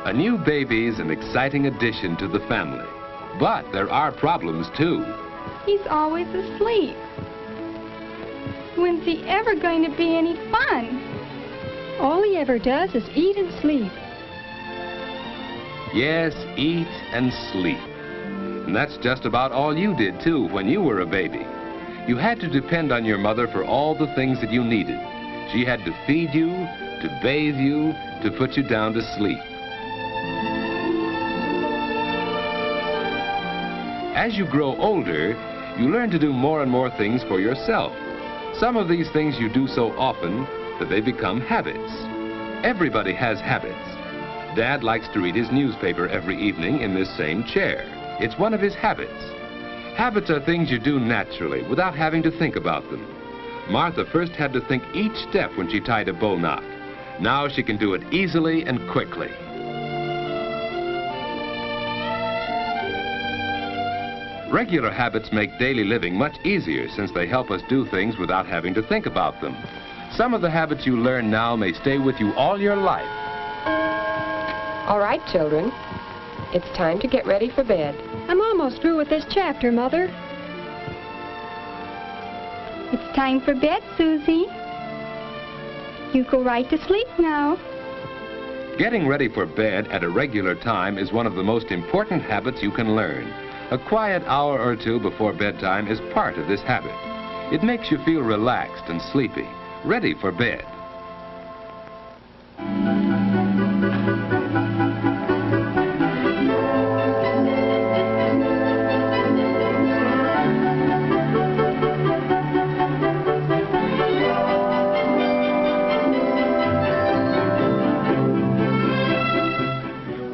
A new baby's an exciting addition to the family. But there are problems, too. He's always asleep. When's he ever going to be any fun? All he ever does is eat and sleep. Yes, eat and sleep. And that's just about all you did, too, when you were a baby. You had to depend on your mother for all the things that you needed. She had to feed you, to bathe you, to put you down to sleep. As you grow older, you learn to do more and more things for yourself. Some of these things you do so often that they become habits. Everybody has habits. Dad likes to read his newspaper every evening in this same chair. It's one of his habits. Habits are things you do naturally without having to think about them. Martha first had to think each step when she tied a bow knot. Now she can do it easily and quickly. Regular habits make daily living much easier since they help us do things without having to think about them. Some of the habits you learn now may stay with you all your life. All right, children. It's time to get ready for bed. I'm almost through with this chapter, Mother. It's time for bed, Susie. You go right to sleep now. Getting ready for bed at a regular time is one of the most important habits you can learn. A quiet hour or two before bedtime is part of this habit. It makes you feel relaxed and sleepy, ready for bed.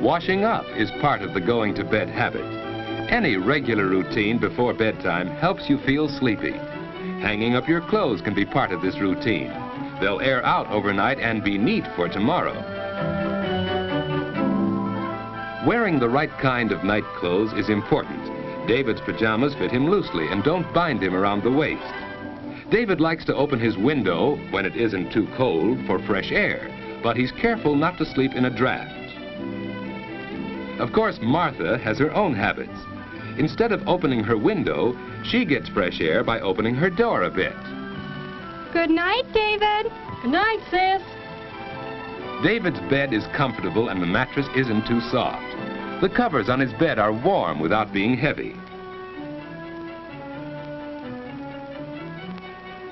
Washing up is part of the going to bed habit. Any regular routine before bedtime helps you feel sleepy. Hanging up your clothes can be part of this routine. They'll air out overnight and be neat for tomorrow. Wearing the right kind of night clothes is important. David's pajamas fit him loosely and don't bind him around the waist. David likes to open his window when it isn't too cold for fresh air, but he's careful not to sleep in a draft. Of course, Martha has her own habits. Instead of opening her window, she gets fresh air by opening her door a bit. Good night, David. Good night, sis. David's bed is comfortable and the mattress isn't too soft. The covers on his bed are warm without being heavy.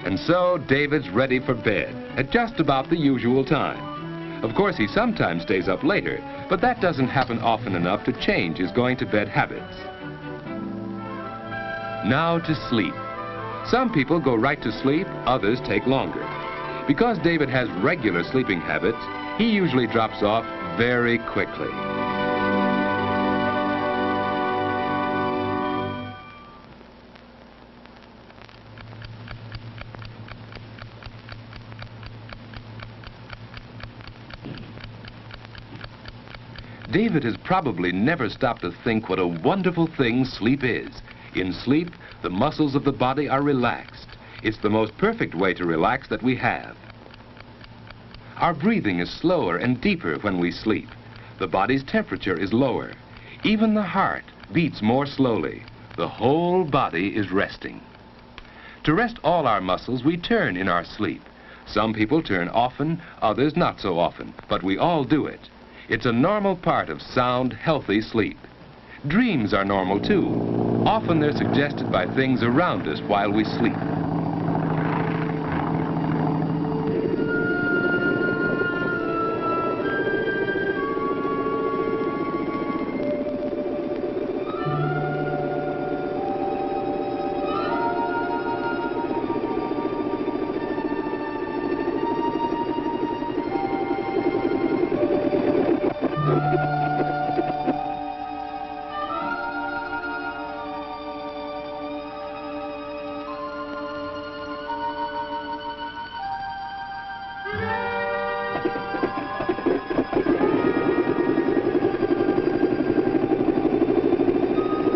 And so David's ready for bed at just about the usual time. Of course, he sometimes stays up later, but that doesn't happen often enough to change his going to bed habits. Now to sleep. Some people go right to sleep, others take longer. Because David has regular sleeping habits, he usually drops off very quickly. David has probably never stopped to think what a wonderful thing sleep is. In sleep, the muscles of the body are relaxed. It's the most perfect way to relax that we have. Our breathing is slower and deeper when we sleep. The body's temperature is lower. Even the heart beats more slowly. The whole body is resting. To rest all our muscles, we turn in our sleep. Some people turn often, others not so often, but we all do it. It's a normal part of sound, healthy sleep. Dreams are normal, too. Often they're suggested by things around us while we sleep.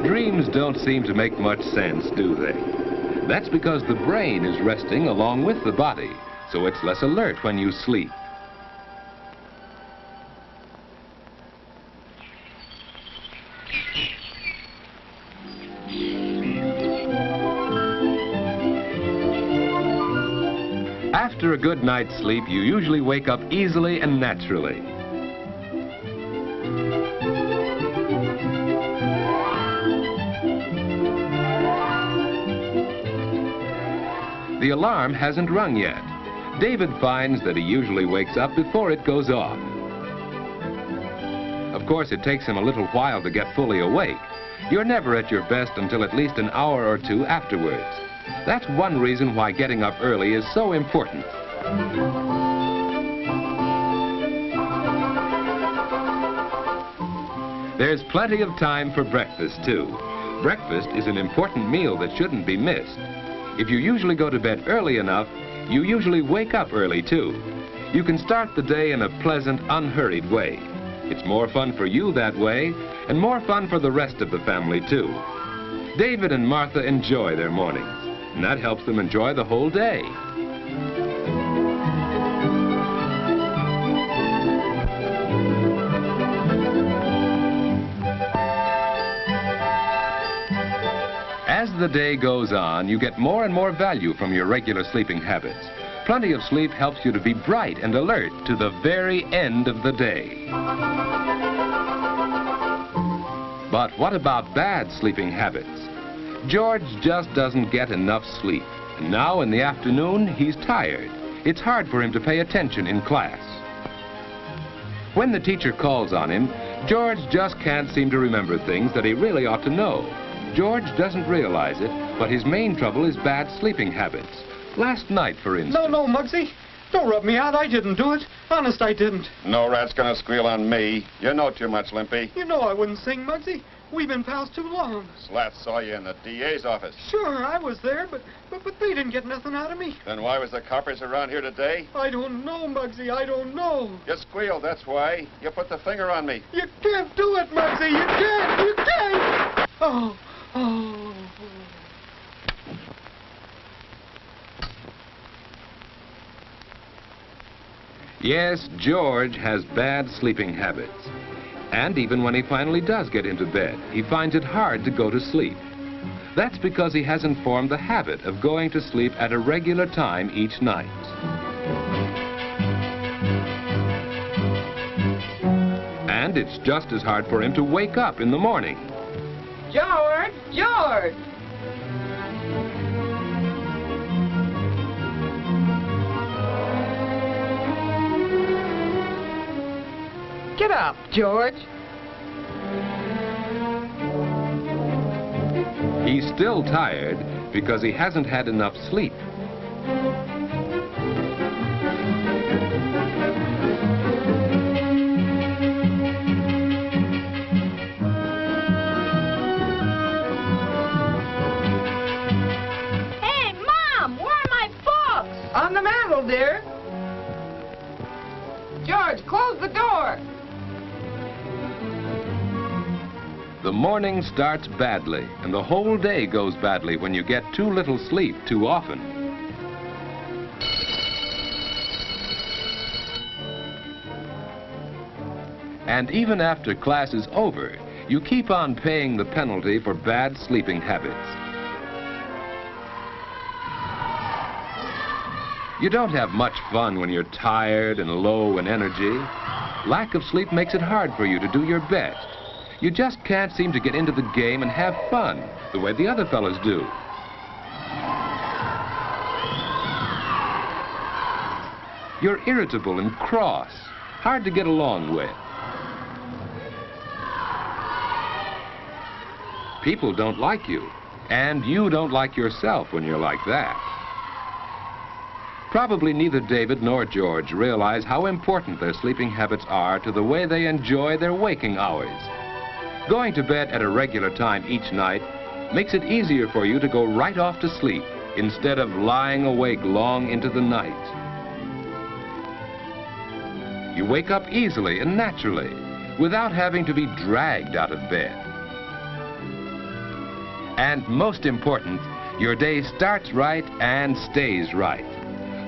Dreams don't seem to make much sense, do they? That's because the brain is resting along with the body, so it's less alert when you sleep. good night's sleep, you usually wake up easily and naturally. The alarm hasn't rung yet. David finds that he usually wakes up before it goes off. Of course, it takes him a little while to get fully awake. You're never at your best until at least an hour or two afterwards. That's one reason why getting up early is so important. There's plenty of time for breakfast, too. Breakfast is an important meal that shouldn't be missed. If you usually go to bed early enough, you usually wake up early, too. You can start the day in a pleasant, unhurried way. It's more fun for you that way, and more fun for the rest of the family, too. David and Martha enjoy their mornings, and that helps them enjoy the whole day. As the day goes on, you get more and more value from your regular sleeping habits. Plenty of sleep helps you to be bright and alert to the very end of the day. But what about bad sleeping habits? George just doesn't get enough sleep. And now in the afternoon, he's tired. It's hard for him to pay attention in class. When the teacher calls on him, George just can't seem to remember things that he really ought to know. George doesn't realize it, but his main trouble is bad sleeping habits. Last night, for instance... No, Muggsy. Don't rub me out. I didn't do it. Honest, I didn't. No rat's gonna squeal on me. You know too much, Limpy. You know I wouldn't sing, Muggsy. We've been pals too long. Slat saw you in the DA's office. Sure, I was there, but they didn't get nothing out of me. Then why was the coppers around here today? I don't know, Muggsy. I don't know. You squealed, that's why. You put the finger on me. You can't do it, Muggsy. You can't. You can't. Oh. Yes, George has bad sleeping habits. And even when he finally does get into bed, he finds it hard to go to sleep. That's because he hasn't formed the habit of going to sleep at a regular time each night. And it's just as hard for him to wake up in the morning. George! George! Get up, George. He's still tired because he hasn't had enough sleep. Hey, Mom, where are my books? On the mantel, dear. George, close the door. The morning starts badly, and the whole day goes badly when you get too little sleep too often. And even after class is over, you keep on paying the penalty for bad sleeping habits. You don't have much fun when you're tired and low in energy. Lack of sleep makes it hard for you to do your best. You just can't seem to get into the game and have fun the way the other fellows do. You're irritable and cross, hard to get along with. People don't like you, and you don't like yourself when you're like that. Probably neither David nor George realize how important their sleeping habits are to the way they enjoy their waking hours. Going to bed at a regular time each night makes it easier for you to go right off to sleep instead of lying awake long into the night. You wake up easily and naturally without having to be dragged out of bed. And most important, your day starts right and stays right.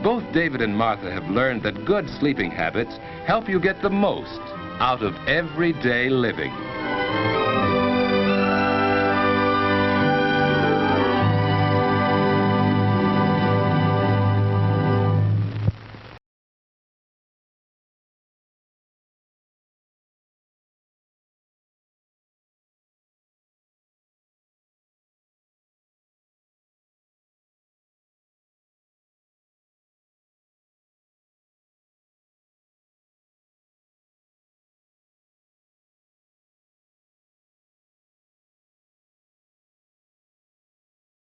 Both David and Martha have learned that good sleeping habits help you get the most out of everyday living.